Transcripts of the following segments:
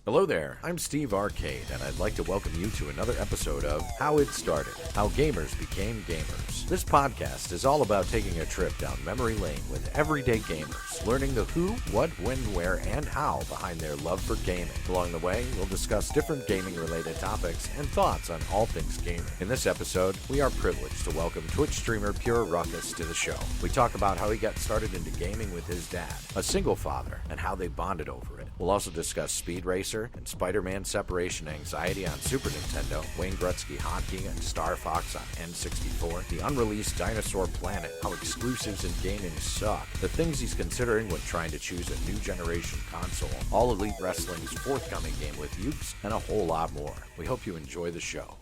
Hello there, I'm Steve Arcade, and I'd like to welcome you to another episode of How It Started, How Gamers Became Gamers. This podcast is all about taking a trip down memory lane with everyday gamers, learning the who, what, when, where, and how behind their love for gaming. Along the way, we'll discuss different gaming-related topics and thoughts on all things gaming. In this episode, we are privileged to welcome Twitch streamer PureRuckus to the show. We talk about how he got started into gaming with his dad, a single father, and how they bonded over it. We'll also discuss Speed Racer and SpiderMan separation anxiety on Super Nintendo, Wayne Gretzky Hockey and Starfox on N64, the unreleased Dinosaur Planet, how exclusives in gaming suck, the things he's considering when trying to choose a new generation console, All Elite Wrestling's forthcoming game with Yuke, and a whole lot more. We hope you enjoy the show.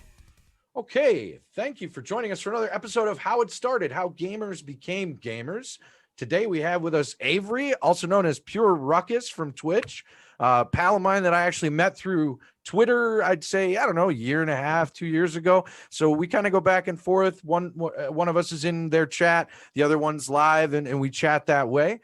Okay, thank you for joining us for another episode of How It Started, How Gamers Became Gamers. Today we have with us Avery, also known as PureRuckus from Twitch, pal of mine that I actually met through Twitter, I'd say, I don't know, a year and a half, 2 years ago. So we kind of go back and forth. One of us is in their chat, the other one's live, and we chat that way.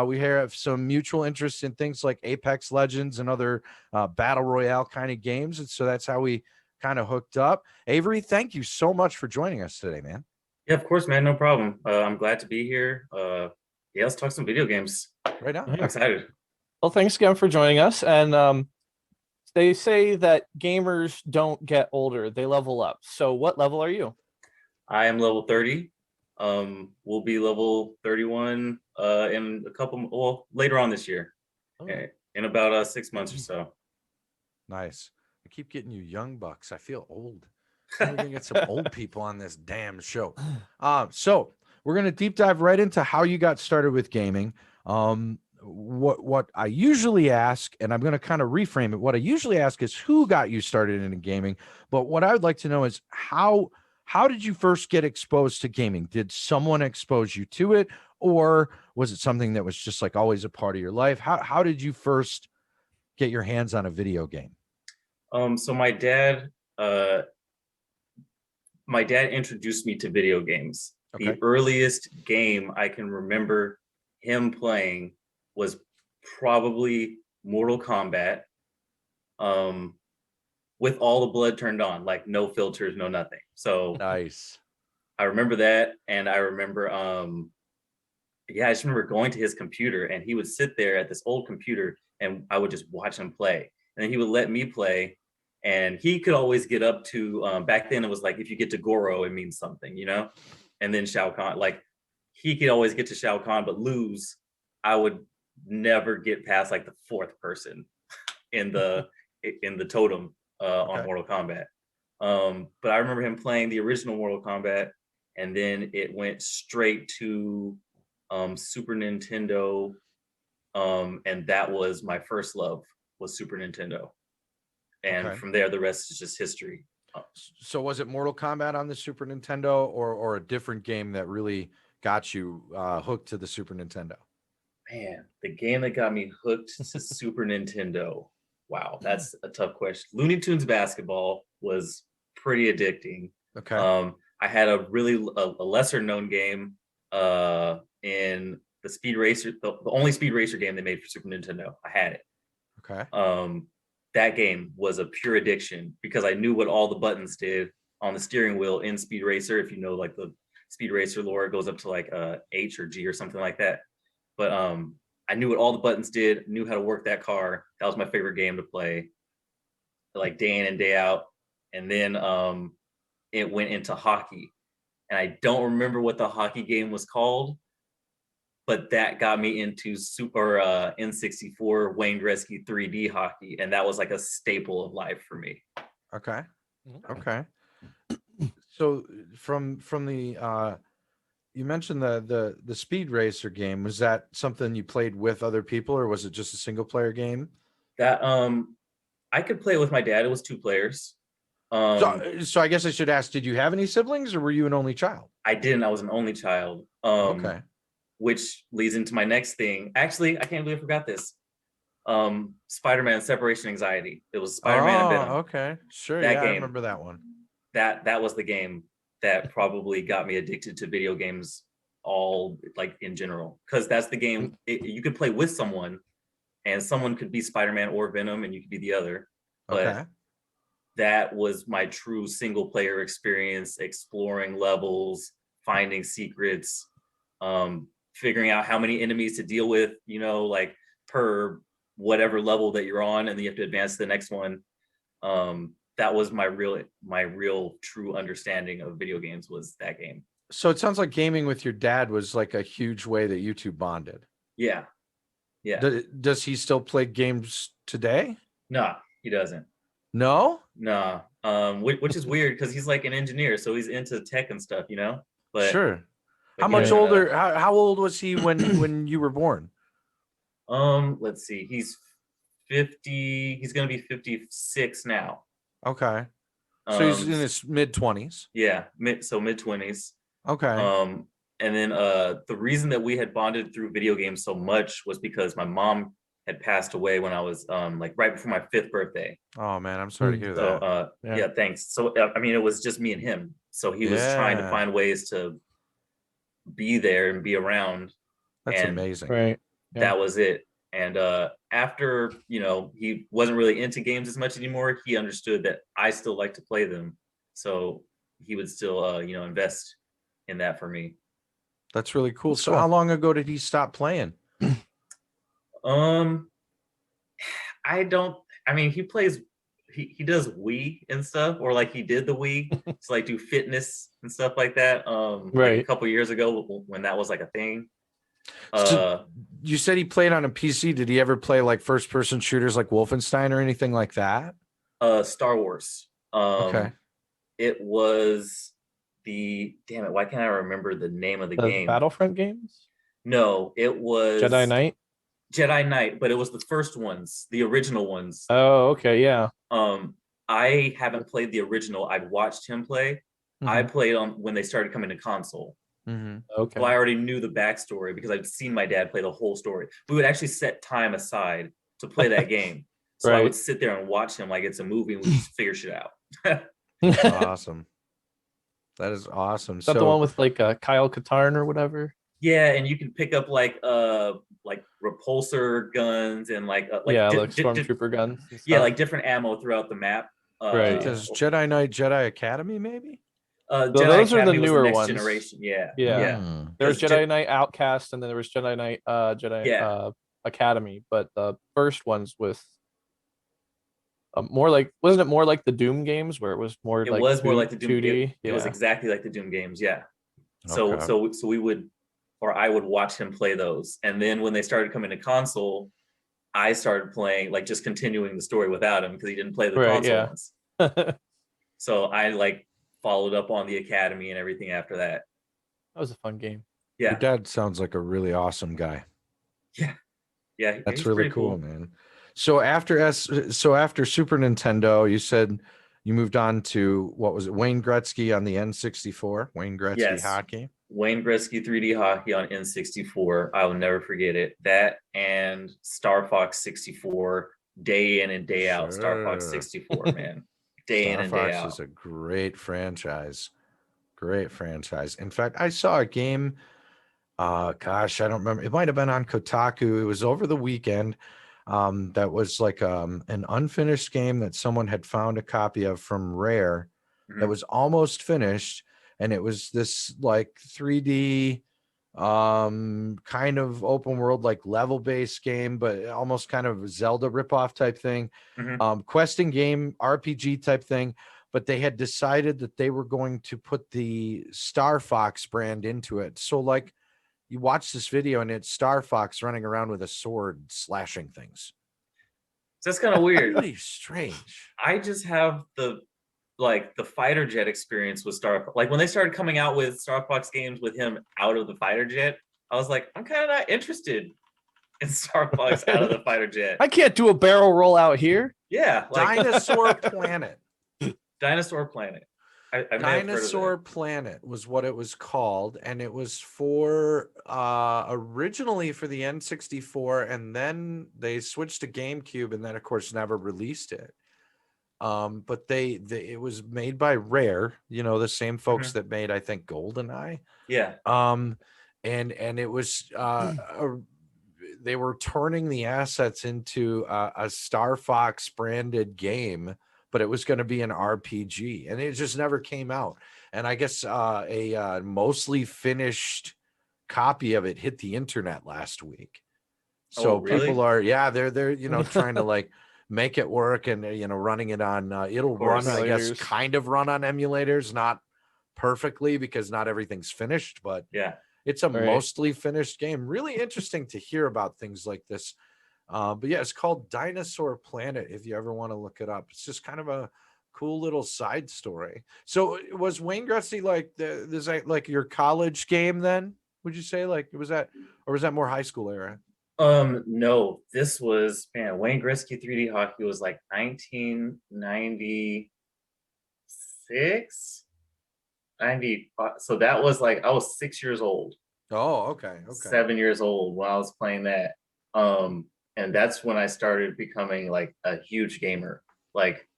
We have some mutual interest in things like Apex Legends and other Battle Royale kind of games. And so that's how we kind of hooked up. Avery, thank you so much for joining us today, man. Yeah, of course, man. No problem. I'm glad to be here. Yeah, let's talk some video games. Right on. I'm excited. Well, thanks again for joining us. And they say that gamers don't get older, they level up. So what level are you? I am level 30. We'll be level 31 in a couple, well, later on this year, in about 6 months or so. Nice. I keep getting you young bucks. I feel old. We're gonna get some old people on this damn show. So we're gonna deep dive right into how you got started with gaming. What I usually ask, and I'm gonna kind of reframe it. What I usually ask is who got you started into gaming. But what I would like to know is how did you first get exposed to gaming? Did someone expose you to it, or was it something that was just like always a part of your life? How did you first get your hands on a video game? So my dad introduced me to video games. Okay. The earliest game I can remember him playing was probably Mortal Kombat, with all the blood turned on, like no filters, no nothing. So Nice. I remember that, and I remember, I just remember going to his computer, and he would sit there at this old computer, and I would just watch him play, and then he would let me play. And he could always get up to, back then it was like, if you get to Goro, it means something, you know? And then Shao Kahn, like he could always get to Shao Kahn, but lose. I would never get past like the fourth person in the totem on Mortal Kombat. But I remember him playing the original Mortal Kombat, and then it went straight to Super Nintendo. And that was my first love, was Super Nintendo. And from there, the rest is just history. So was it Mortal Kombat on the Super Nintendo, or a different game that really got you hooked to the Super Nintendo? Man, the game that got me hooked to Super Nintendo. Wow, that's a tough question. Looney Tunes Basketball was pretty addicting. Okay. I had a lesser known game in the Speed Racer, the only Speed Racer game they made for Super Nintendo. I had it. Okay. That game was a pure addiction because I knew what all the buttons did on the steering wheel in Speed Racer. If you know, like the Speed Racer lore, it goes up to like H or G or something like that. But I knew what all the buttons did, knew how to work that car. That was my favorite game to play, like day in and day out. And then it went into hockey. And I don't remember what the hockey game was called, but that got me into Super N64 Wayne Gretzky 3D hockey, and that was like a staple of life for me. Okay. Okay. So from the you mentioned the Speed Racer game. Was that something you played with other people, or was it just a single player game? That I could play with my dad. It was 2 players. So I guess I should ask, did you have any siblings, or were you an only child? I didn't. I was an only child. Okay. Which leads into my next thing. Actually, I can't believe I forgot this. Spider-Man separation anxiety. It was Spider-Man and Venom. Okay. Sure. That yeah, game. I remember that one. That was the game that probably got me addicted to video games, all like in general, because that's the game you can play with someone and someone could be Spider-Man or Venom, and you could be the other. But Okay. that was my true single player experience, exploring levels, finding secrets, figuring out how many enemies to deal with, you know, like per whatever level that you're on, and then you have to advance to the next one. That was my real true understanding of video games, was that game. So it sounds like gaming with your dad was like a huge way that you two bonded. Yeah. Does he still play games today? No, he doesn't. No? No. Which is weird because he's like an engineer, so he's into tech and stuff, you know? But Sure. but How he much doesn't, older? How old was he when you were born? let's see. He's 50. He's gonna be 56 now. Okay. So he's in his mid-20s. Yeah, mid-20s. Okay. And then the reason that we had bonded through video games so much was because my mom had passed away when I was like right before my 5th birthday. Oh man, I'm sorry to hear So that. yeah, thanks. So I mean, it was just me and him. So he was trying to find ways to be there and be around. That's and amazing. Right. Yeah. That was it. And after, you know, he wasn't really into games as much anymore, he understood that I still like to play them. So he would still, you know, invest in that for me. That's really cool. That's So cool. how long ago did he stop playing? I mean, he plays, he does Wii and stuff, or like he did the Wii to like do fitness and stuff like that. Like Right. a couple years ago when that was like a thing. So you said he played on a PC. Did he ever play like first person shooters like Wolfenstein or anything like that? Star Wars. Okay. It was damn it, why can't I remember the name of the game? Battlefront games? No, it was Jedi Knight? Jedi Knight, but it was the first ones, the original ones. Oh, okay, yeah. I haven't played the original. I'd watched him play. I Mhm. played on when they started coming to console. Okay. So I already knew the backstory because I'd seen my dad play the whole story. We would actually set time aside to play that game. So I would sit there and watch him like it's a movie and we just figure shit out. Awesome. That is awesome. Is that the one with like Kyle Katarn or whatever? Yeah, and you can pick up like repulsor guns and like stormtrooper guns. Yeah, like different ammo throughout the map. Right. Does Jedi Knight Jedi Academy maybe? Jedi those Academy are the was newer next ones. generation. Yeah. There was Because Jedi Knight Outcast, and then there was Jedi Knight Academy. But the first ones with more like, wasn't it more like the Doom games where it was more It like was more like the Doom 2D? It was exactly like the Doom games. Yeah. So Okay. so we would, or I would watch him play those, and then when they started coming to console, I started playing, like just continuing the story without him because he didn't play the console ones. So I like followed up on the Academy and everything after that. That was a fun game. Your Yeah. dad sounds like a really awesome guy. Yeah. That's he's really pretty cool, man. So after Super Nintendo, you said you moved on to, what was it, Wayne Gretzky on the N64, Wayne Gretzky Yes. Hockey. Wayne Gretzky 3D Hockey on N64. I will never forget it. That and Starfox 64, day in and day out. Starfox 64, man. Day in and day out. Starfox is a great franchise. Great franchise. In fact, I saw a game. Gosh, I don't remember. It might have been on Kotaku. It was over the weekend. That was like an unfinished game that someone had found a copy of from Rare that was almost finished. And it was this like 3D kind of open world, like level based game, but almost kind of Zelda ripoff type thing. Questing game, RPG type thing. But they had decided that they were going to put the Star Fox brand into it. So like you watch this video and it's Star Fox running around with a sword slashing things. So that's kind of weird. Really strange. I just have the fighter jet experience with Star. Like when they started coming out with Star Fox games with him out of the fighter jet, I was like, I'm kind of not interested in Star Fox out of the fighter jet. I can't do a barrel roll out here. Yeah, like Dinosaur Planet. Dinosaur Planet. I Dinosaur Planet was what it was called, and it was for originally for the N64, and then they switched to GameCube, and then of course never released it. But it was made by Rare, you know, the same folks that made, I think, GoldenEye. Yeah. And it was they were turning the assets into a Star Fox branded game, but it was going to be an RPG, and it just never came out. And I guess a mostly finished copy of it hit the internet last week. So really? people are, they're trying to like make it work, and running it on it'll run, I guess, Emulators. kind of run on emulators, not perfectly because not everything's finished, but Yeah. it's a Right. mostly finished game. Really interesting to hear about things like this. But yeah, it's called Dinosaur Planet. If you ever want to look it up, it's just kind of a cool little side story. So was Wayne Gretzky like like your college game then? Would you say like was that more high school era? No, this was, man, Wayne Gretzky 3D hockey was like 1996, 95. So that was like I was 6 years old. Oh, okay. 7 years old when I was playing that. And that's when I started becoming like a huge gamer. Like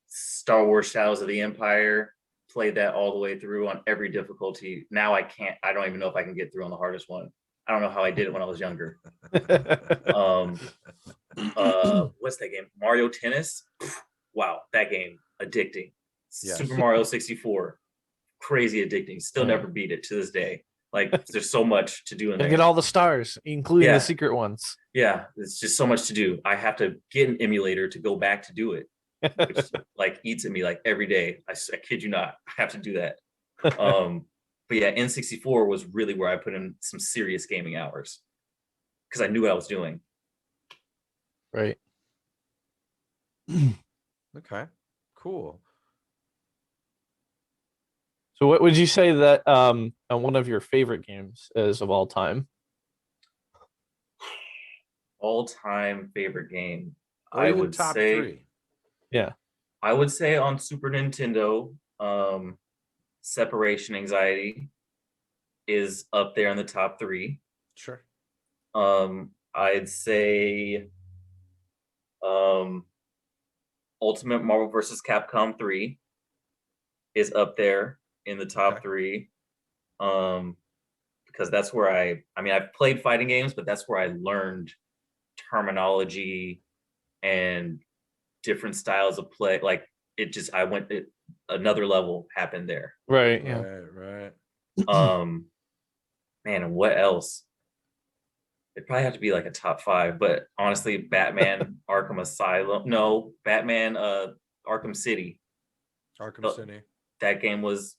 Star Wars Shadows of the Empire, played that all the way through on every difficulty. Now I don't even know if I can get through on the hardest one. I don't know how I did it when I was younger. What's that game? Mario Tennis. Wow, that game addicting. Yes. Super Mario 64, crazy addicting. Still never beat it to this day. Like there's so much to do in And there. get all the stars, including Yeah. the secret ones. Yeah, it's just so much to do. I have to get an emulator to go back to do it, which like eats at me like every day. I kid you not. I have to do that. But yeah, N64 was really where I put in some serious gaming hours because I knew what I was doing. Right. Okay. Cool. So what would you say that one of your favorite games is of all time? All-time favorite game. Or I even would top say 3. Yeah. I would say on Super Nintendo, Separation Anxiety is up there in the top 3. Sure. I'd say Ultimate Marvel vs. Capcom 3 is up there in the top 3. Because that's where I've played fighting games, but that's where I learned terminology and different styles of play. Like another level happened there. Right. Yeah. Right. Man, and what else? It'd probably have to be like a top 5, but honestly, Batman Arkham Asylum. No, Batman Arkham City. Arkham City. That game was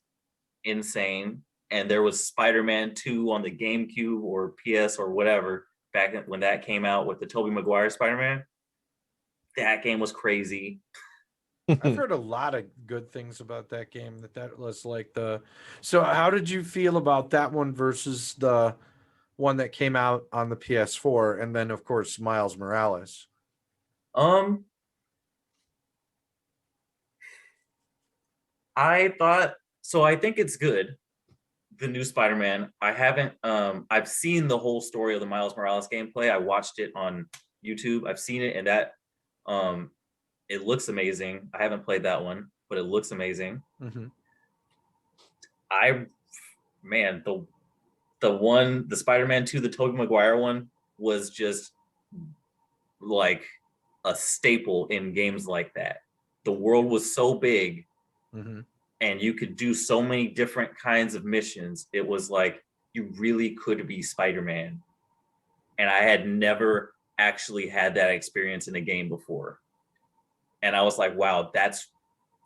insane. And there was SpiderMan 2 on the GameCube or PS or whatever back when that came out with the Tobey Maguire Spider-Man. That game was crazy. I've heard a lot of good things about that game. That was like So how did you feel about that one versus the one that came out on the PS4, and then of course Miles Morales? I think it's good. The new Spider-Man. I haven't I've seen the whole story of the Miles Morales gameplay. I watched it on YouTube. I've seen it, and that it looks amazing. I haven't played that one, but it looks amazing. Mm-hmm. The Spider-Man 2, the Tobey Maguire one, was just like a staple in games like that. The world was so big, and you could do so many different kinds of missions. It was like you really could be Spider-Man. And I had never actually had that experience in a game before. And I was like, wow, that's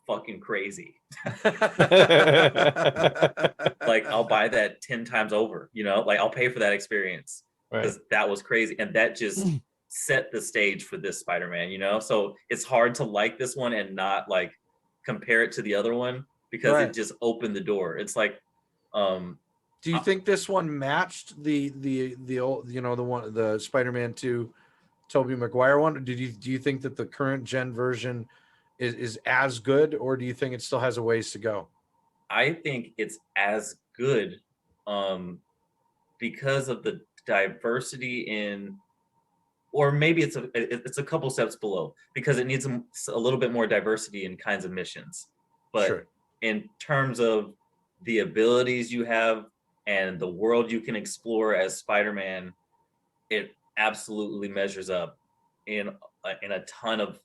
fucking crazy. Like, I'll buy that 10 times over, like I'll pay for that experience because that was crazy. And that just set the stage for this Spider-Man, so it's hard to like this one and not like compare it to the other one because it just opened the door. It's like, do you think this one matched the old, the Spider-Man 2 Tobey Maguire one? Do you think that the current gen version is as good, or do you think it still has a ways to go? I think it's as good because of the diversity or maybe it's a couple steps below because it needs a little bit more diversity in kinds of missions. But in terms of the abilities you have and the world you can explore as Spider-Man, it absolutely measures up in a ton of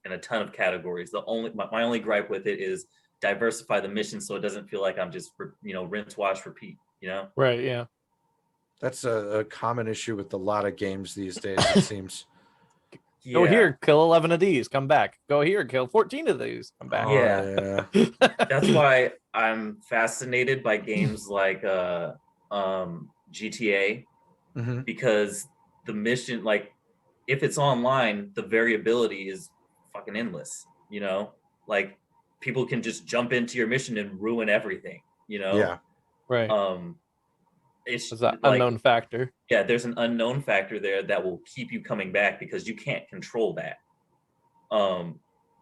categories. My only gripe with it is diversify the mission so it doesn't feel like I'm just rinse, wash, repeat. Right. Yeah. That's a common issue with a lot of games these days, it seems. Go here, kill 11 of these, come back. Go here, kill 14 of these, come back. Yeah. That's why I'm fascinated by games like GTA, because the mission, like, if it's online, the variability is fucking endless. Like, people can just jump into your mission and ruin everything. Yeah. Right. It's that like, unknown factor. Yeah, there's an unknown factor there that will keep you coming back because you can't control that.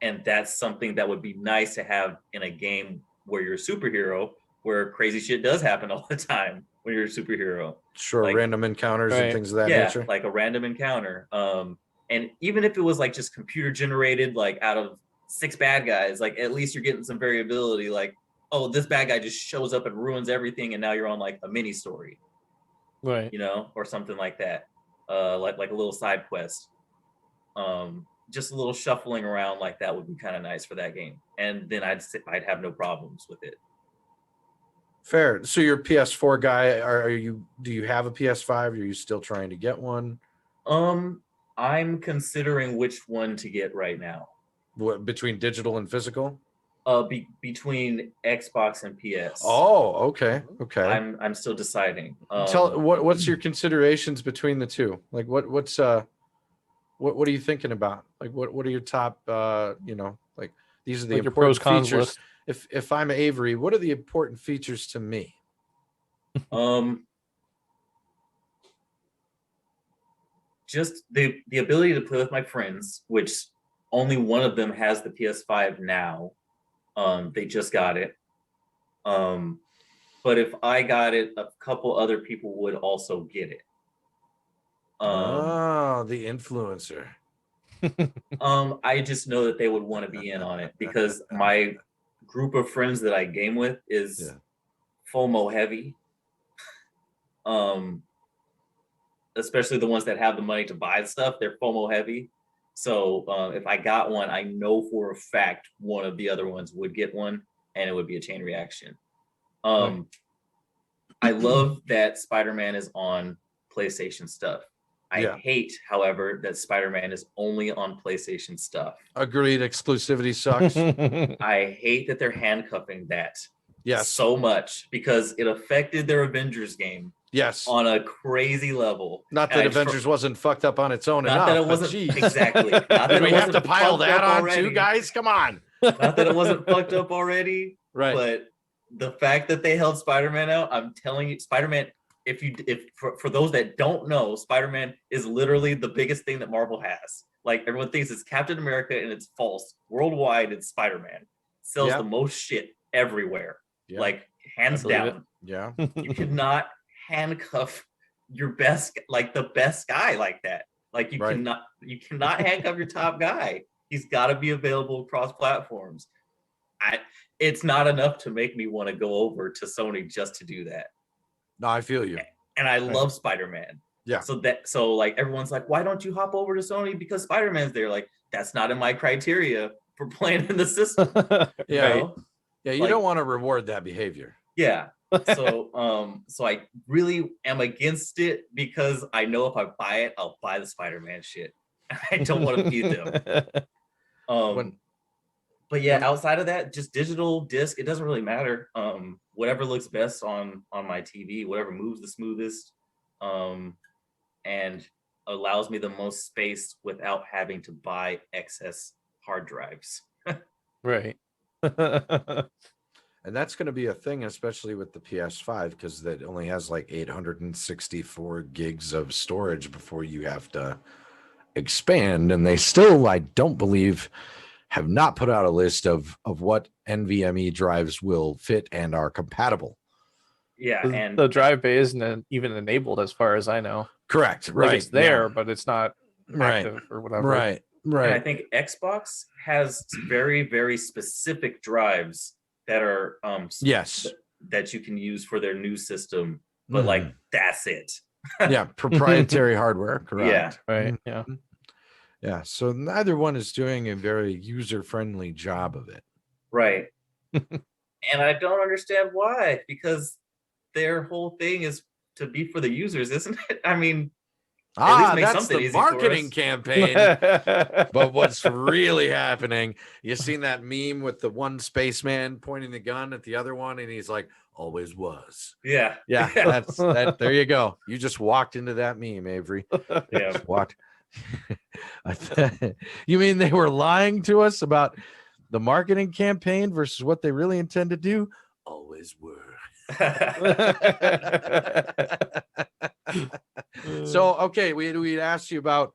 And that's something that would be nice to have in a game where you're a superhero, where crazy shit does happen all the time when you're a superhero. Sure, like, random encounters and things of that nature. Yeah, like a random encounter. And even if it was like just computer generated, like out of 6 bad guys, like at least you're getting some variability. Like, oh, this bad guy just shows up and ruins everything, and now you're on like a mini story, right? Or something like that, like a little side quest. Just a little shuffling around like that would be kind of nice for that game, and then I'd have no problems with it. Fair. So you're a PS4 guy. Do you have a PS5? Are you still trying to get one? I'm considering which one to get right now. What, between digital and physical? Between Xbox and PS. Oh, okay. I'm still deciding. What's your considerations between the two? Like what are you thinking about? Like what are your top like these are the like important pros, cons features. List. If I'm Avery, what are the important features to me? Just the ability to play with my friends, which only one of them has the PS5 now. They just got it. But if I got it, a couple other people would also get it. The influencer. I just know that they would want to be in on it because my group of friends that I game with is FOMO heavy. Especially the ones that have the money to buy stuff, they're FOMO heavy. So if I got one, I know for a fact one of the other ones would get one, and it would be a chain reaction. I love that SpiderMan is on PlayStation stuff. I hate, however, that SpiderMan is only on PlayStation stuff. Agreed. Exclusivity sucks. I hate that they're handcuffing that Yes. so much because it affected their Avengers game. Yes. On a crazy level. Not that Avengers wasn't fucked up on its own not enough. That it wasn't exactly. Not that we have to pile that on already. too, guys? Come on. Not that it wasn't fucked up already. Right. But the fact that they held Spider-Man out, I'm telling you, Spider-Man, for those that don't know, Spider-Man is literally the biggest thing that Marvel has. Like, everyone thinks it's Captain America, and it's false. Worldwide, it's Spider-Man. Sells the most shit everywhere. Yeah. Like, hands down. Yeah. You could not handcuff your best, like the best guy like that. Like you cannot handcuff your top guy. He's got to be available across platforms. It's not enough to make me want to go over to Sony just to do that. No, I feel you. And I love Spider-Man. Yeah. So like everyone's like, why don't you hop over to Sony because Spider-Man's there? Like, that's not in my criteria for playing in the system. Yeah. Yeah, you don't want to reward that behavior. Yeah. So I really am against it because I know if I buy it, I'll buy the Spider-Man shit. I don't want to feed them. But yeah, outside of that, just digital disc, it doesn't really matter. Whatever looks best on my TV, whatever moves the smoothest, and allows me the most space without having to buy excess hard drives. Right. And that's going to be a thing, especially with the PS5, because that only has like 864 gigs of storage before you have to expand. And they still, I don't believe, have not put out a list of what NVMe drives will fit and are compatible. Yeah, and the drive bay isn't even enabled as far as I know. Correct. Right. Like it's there, but it's not active or whatever. Right. And I think Xbox has very, very specific drives that are yes, that you can use for their new system, but like that's it. Yeah, proprietary hardware, correct. Right. Yeah. Yeah, so neither one is doing a very user-friendly job of it. Right. And I don't understand why, because their whole thing is to be for the users, isn't it? I mean, at least make That's something the easy for marketing us. campaign. But what's really happening, you seen that meme with the one spaceman pointing the gun at the other one, and he's like, always was. Yeah. Yeah, that's that. There you go. You just walked into that meme, Avery. Yeah. Just walked. You mean they were lying to us about the marketing campaign versus what they really intend to do? Always were. So okay, we asked you about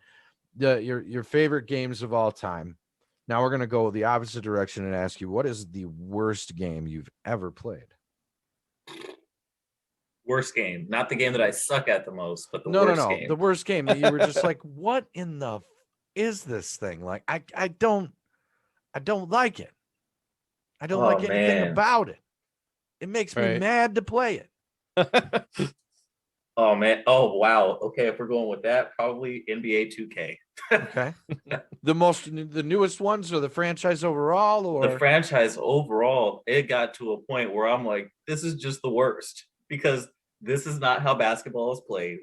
your favorite games of all time. Now we're gonna go the opposite direction and ask you, what is the worst game you've ever played? Worst game, not the game that I suck at the most, but the No, worst game. the worst game that you were just like, what in the is this thing? Like, I don't like it. I don't like anything about it. It makes me mad to play it. Oh man. Oh wow. Okay, if we're going with that, probably NBA 2K. Okay. The newest ones, or the franchise overall, or The franchise overall, it got to a point where I'm like, this is just the worst, because this is not how basketball is played.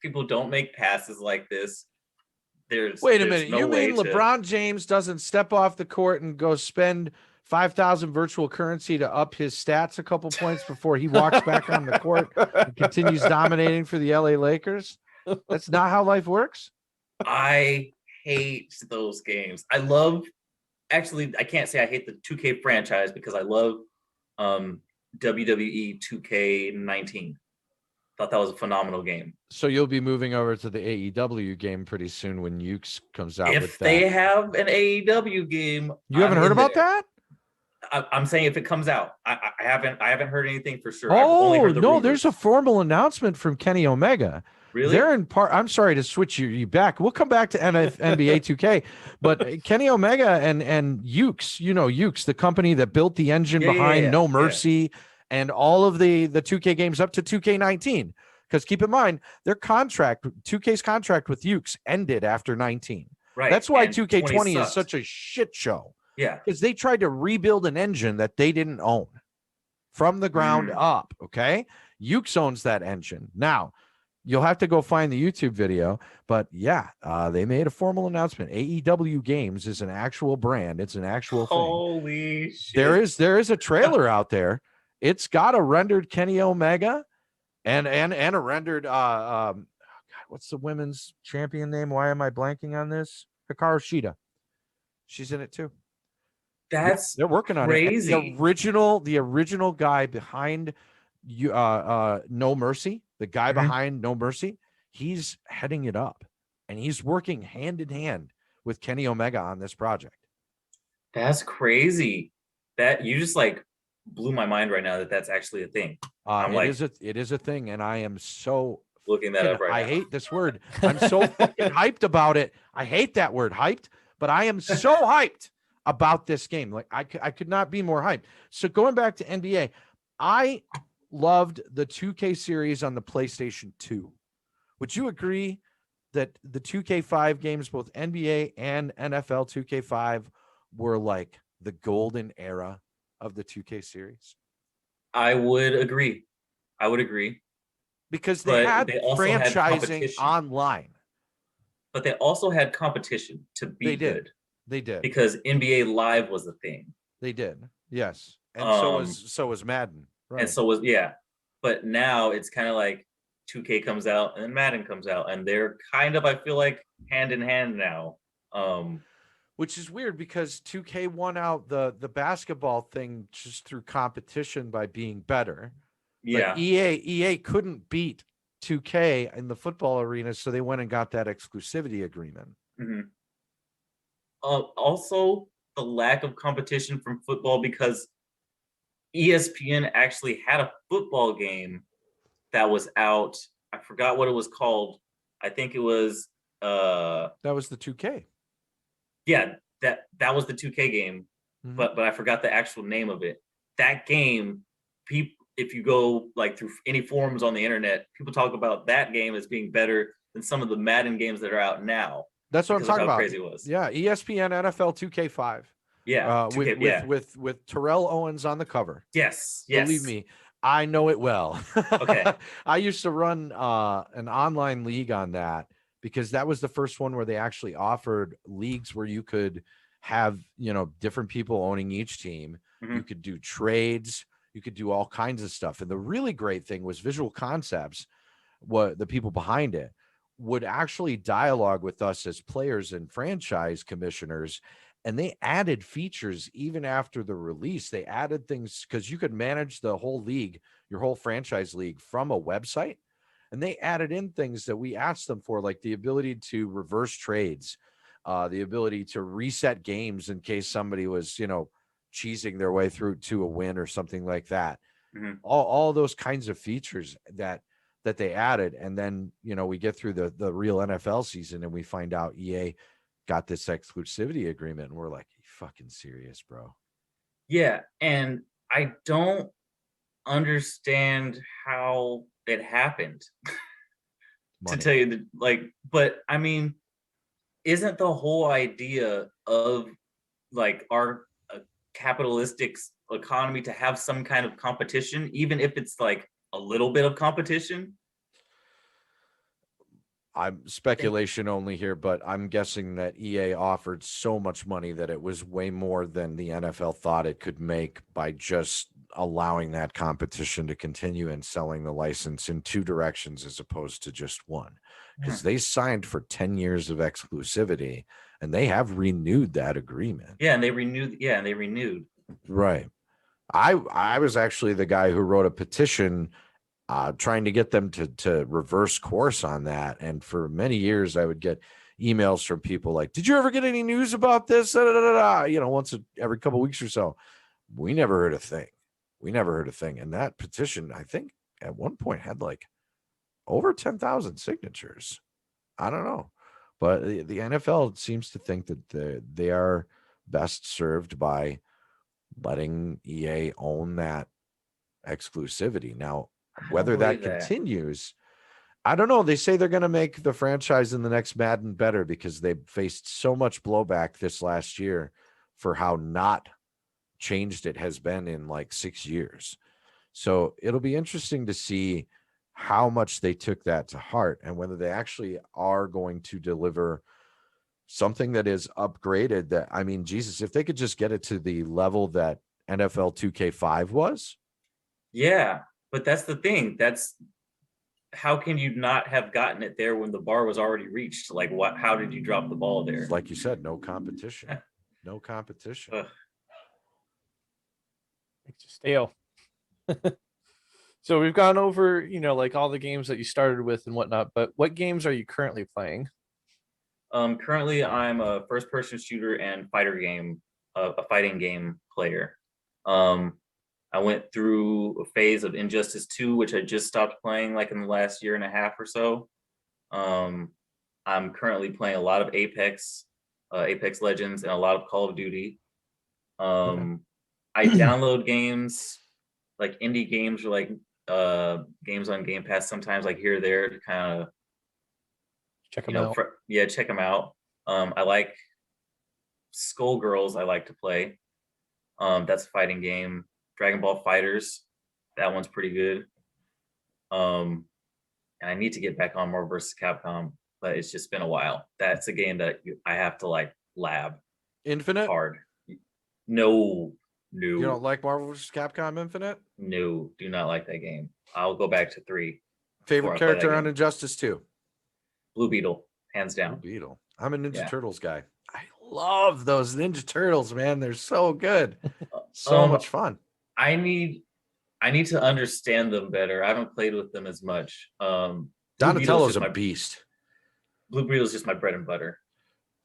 People don't make passes like this. Wait a minute. You mean LeBron James doesn't step off the court and go spend 5,000 virtual currency to up his stats a couple points before he walks back on the court and continues dominating for the LA Lakers? That's not how life works. I hate those games. I can't say I hate the 2K franchise, because I love WWE 2K19. Thought that was a phenomenal game. So you'll be moving over to the AEW game pretty soon when Yuke comes out. If they have an AEW game, you haven't heard about that? I'm saying if it comes out, I haven't heard anything for sure. Oh no, there's a formal announcement from Kenny Omega. Really? They're in part. I'm sorry to switch you back. We'll come back to NBA 2K, but Kenny Omega and Yuke's, Yuke's, the company that built the engine behind No Mercy and all of the 2K games up to 2K19. Because keep in mind, their contract, 2K's contract with Yuke's ended after 19. Right. That's why 2K20 is such a shit show. Yeah. Because they tried to rebuild an engine that they didn't own from the ground up. Okay. Yuke's owns that engine. Now, you'll have to go find the YouTube video, but yeah, they made a formal announcement. AEW Games is an actual brand. It's an actual thing. Holy shit. There is a trailer out there. It's got a rendered Kenny Omega and a rendered God, what's the women's champion name? Why am I blanking on this? Hikaru Shida. She's in it too. They're working on it. The original guy behind No Mercy, the guy behind No Mercy, he's heading it up, and he's working hand in hand with Kenny Omega on this project. That's crazy. That you just like blew my mind right now that that's actually a thing. It is a thing, and I am so looking that up right now. I hate this word. I'm so fucking hyped about it. I hate that word, hyped, but I am so hyped about this game. Like I could not be more hyped. So going back to NBA, I loved the 2K series on the PlayStation 2. Would you agree that the 2K5 games, both NBA and NFL 2K5, were like the golden era of the 2K series? I would agree. Because they had franchising online. But they also had competition to be good. They did. Because NBA Live was a thing. They did. Yes. And so was Madden. Right. And so was but now it's kind of like 2K comes out and then Madden comes out, and they're kind of, I feel like, hand in hand now. Which is weird because 2K won out the basketball thing just through competition by being better. Yeah. But EA couldn't beat 2K in the football arena, so they went and got that exclusivity agreement. Mm-hmm. Also, the lack of competition from football, because ESPN actually had a football game that was out. I forgot what it was called. I think it was that was the 2K. Yeah, that was the 2K game, but I forgot the actual name of it. That game, if you go like through any forums on the internet, people talk about that game as being better than some of the Madden games that are out now. That's what I'm Because of talking how about. crazy it was. Yeah, ESPN NFL 2K5. Yeah, 2K, with Terrell Owens on the cover. Yes. Believe me, I know it well. Okay. I used to run an online league on that because that was the first one where they actually offered leagues where you could have, different people owning each team. Mhm. You could do trades. You could do all kinds of stuff. And the really great thing was Visual Concepts, what the people behind it would actually dialogue with us as players and franchise commissioners. And they added features even after the release. They added things because you could manage the whole league, your whole franchise league from a website. And they added in things that we asked them for, like the ability to reverse trades, the ability to reset games in case somebody was, cheesing their way through to a win or something like that. Mhm. All those kinds of features that they added. And then, we get through the real NFL season and we find out EA got this exclusivity agreement. And we're like, you fucking serious, bro? Yeah. And I don't understand how it happened. To tell you but I mean, isn't the whole idea of like our capitalistic economy to have some kind of competition, even if it's like a little bit of competition? I'm speculation only here, but I'm guessing that EA offered so much money that it was way more than the NFL thought it could make by just allowing that competition to continue and selling the license in two directions as opposed to just one. Because they signed for 10 years of exclusivity and they have renewed that agreement. Yeah, and they renewed. Right. I was actually the guy who wrote a petition trying to get them to reverse course on that. And for many years, I would get emails from people like, did you ever get any news about this? Once every couple of weeks or so. We never heard a thing. And that petition, I think at one point had like over 10,000 signatures. I don't know. But the NFL seems to think that they are best served by letting EA own that exclusivity. Now, whether that continues, I don't know. They say they're going to make the franchise in the next Madden better because they faced so much blowback this last year for how not changed it has been in like 6 years. So it'll be interesting to see how much they took that to heart and whether they actually are going to deliver something that is upgraded. That, I mean, Jesus, if they could just get it to the level that NFL 2K5 was. Yeah, but that's the thing. How can you not have gotten it there when the bar was already reached? Like, how did you drop the ball there? Like you said, no competition. No competition. Makes you stale. So we've gone over, like all the games that you started with and whatnot, but what games are you currently playing? Currently I'm a first-person shooter and a fighting game player. I went through a phase of Injustice 2, which I just stopped playing like in the last year and a half or so. I'm currently playing a lot of Apex Legends, and a lot of Call of Duty. I download games, like indie games or like games on Game Pass sometimes, like here or there, to kind of check them out. Check them out. I like Skullgirls. I like to play. That's a fighting game. Dragon Ball Fighters, that one's pretty good. And I need to get back on Marvel vs. Capcom, but it's just been a while. That's a game that I have to like lab. Infinite? Hard. No. You don't like Marvel vs. Capcom Infinite? No, do not like that game. I'll go back to 3. Favorite character on Injustice 2? Blue Beetle, hands down. Blue Beetle. I'm a Ninja Turtles guy. I love those Ninja Turtles, man. They're so good. So much fun. I need to understand them better. I haven't played with them as much. Donatello's a beast. Blue Beetle's just my bread and butter.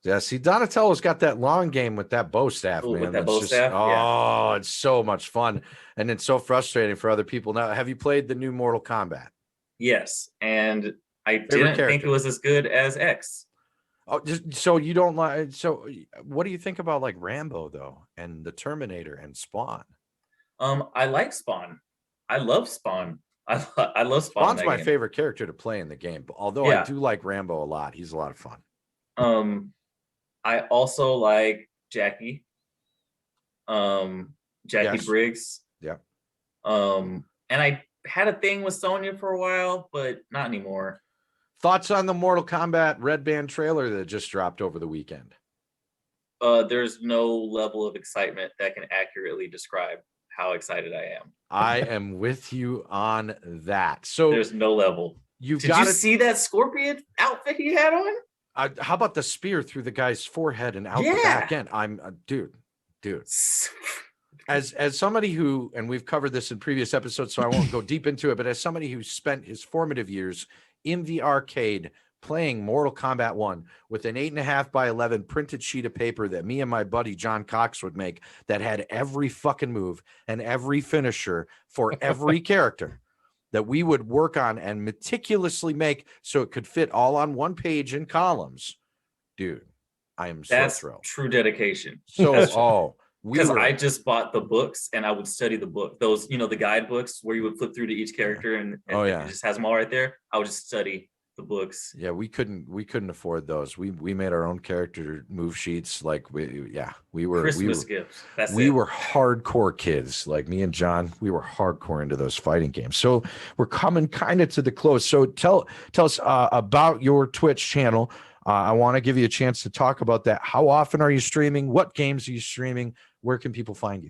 Yeah, see, Donatello's got that long game with that bow staff, man. With that bow staff? Oh, it's so much fun. And it's so frustrating for other people. Now, have you played the new Mortal Kombat? Yes, and I didn't think it was as good as X. Oh, so you don't like? So, what do you think about like Rambo though, and the Terminator and Spawn? I like Spawn. I love Spawn. I love Spawn. Spawn's my favorite character to play in the game, but although I do like Rambo a lot. He's a lot of fun. I also like Jackie. Jackie Briggs. Yeah. And I had a thing with Sonya for a while, but not anymore. Thoughts on the Mortal Kombat Red Band trailer that just dropped over the weekend? There's no level of excitement that can accurately describe how excited I am. I am with you on that. So there's no level. Did you see that Scorpion outfit he had on? How about the spear through the guy's forehead and out the back end? I'm dude. As somebody who, and we've covered this in previous episodes, so I won't go deep into it, but as somebody who spent his formative years in the arcade playing Mortal Kombat 1 with an 8.5 by 11 printed sheet of paper that me and my buddy John Cox would make that had every fucking move and every finisher for every character that we would work on and meticulously make so it could fit all on one page in columns. Dude, I am so thrilled. True dedication. So, because I just bought the books and I would study the book. Those, the guide books where you would flip through to each character and it just has them all right there. I would just study the books. Yeah, we couldn't afford those. We made our own character move sheets. Like we were Christmas gifts. We were hardcore kids. Like me and John, we were hardcore into those fighting games. So we're coming kind of to the close. So tell us about your Twitch channel. I want to give you a chance to talk about that. How often are you streaming? What games are you streaming? Where can people find you?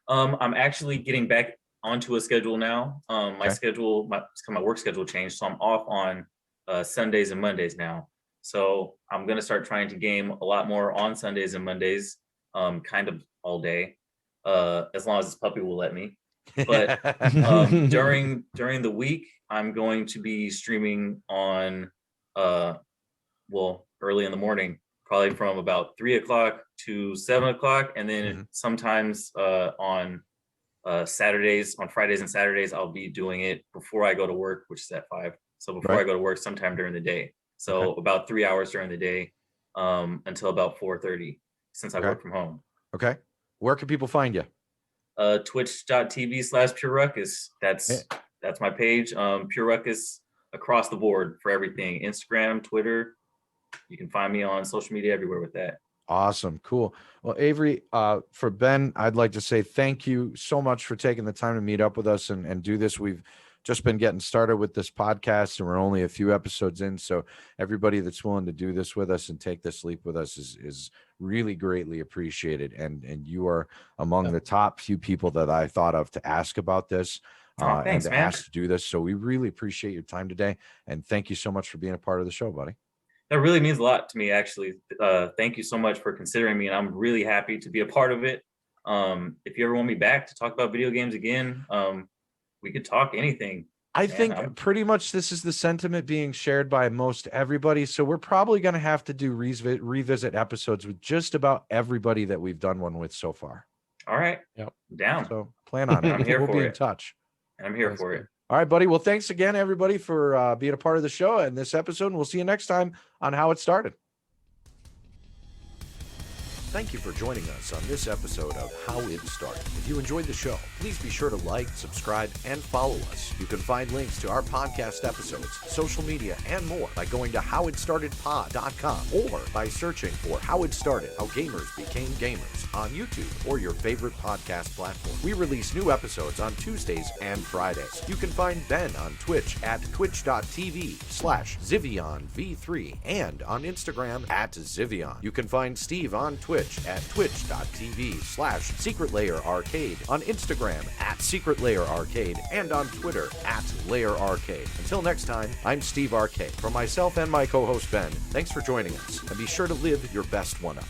I'm actually getting back onto a schedule now. My schedule, my work schedule changed, so I'm off on Sundays and Mondays now. So I'm gonna start trying to game a lot more on Sundays and Mondays, kind of all day, as long as this puppy will let me. But during the week, I'm going to be streaming on early in the morning, probably from about 3 o'clock to 7 o'clock, and then sometimes on Saturdays, on Fridays and Saturdays, I'll be doing it before I go to work, which is at 5. So before I go to work, sometime during the day. So about 3 hours during the day until about 4:30, since I work from home. Okay. Where can people find you? Twitch.tv/PureRuckus. That's my page. PureRuckus across the board for everything. Instagram, Twitter. You can find me on social media everywhere with that. Awesome. Cool. Well, Avery, for Ben, I'd like to say thank you so much for taking the time to meet up with us and do this. We've just been getting started with this podcast and we're only a few episodes in. So everybody that's willing to do this with us and take this leap with us is really greatly appreciated. And you are among the top few people that I thought of to ask about this. Thanks, and to ask to do this. So we really appreciate your time today. And thank you so much for being a part of the show, buddy. That really means a lot to me, actually. Thank you so much for considering me, and I'm really happy to be a part of it. If you ever want me back to talk about video games again, we could talk anything. I think pretty much this is the sentiment being shared by most everybody. So we're probably going to have to do revisit episodes with just about everybody that we've done one with so far. All right. Yep. Down. So plan on it. I'm here we'll for be it. in touch. I'm here for it. All right, buddy. Well, thanks again, everybody, for being a part of the show and this episode. And we'll see you next time on How It Started. Thank you for joining us on this episode of How It Started. If you enjoyed the show, please be sure to like, subscribe, and follow us. You can find links to our podcast episodes, social media, and more by going to howitstartedpod.com or by searching for How It Started, How Gamers Became Gamers on YouTube or your favorite podcast platform. We release new episodes on Tuesdays and Fridays. You can find Ben on Twitch at twitch.tv/ZivionV3 and on Instagram at Zivion. You can find Steve on Twitch at twitch.tv/Secret Layer Arcade, on Instagram at Secret Layer Arcade, and on Twitter at Layer Arcade. Until next time, I'm Steve Arcade. For myself and my co-host Ben, thanks for joining us, and be sure to live your best one up.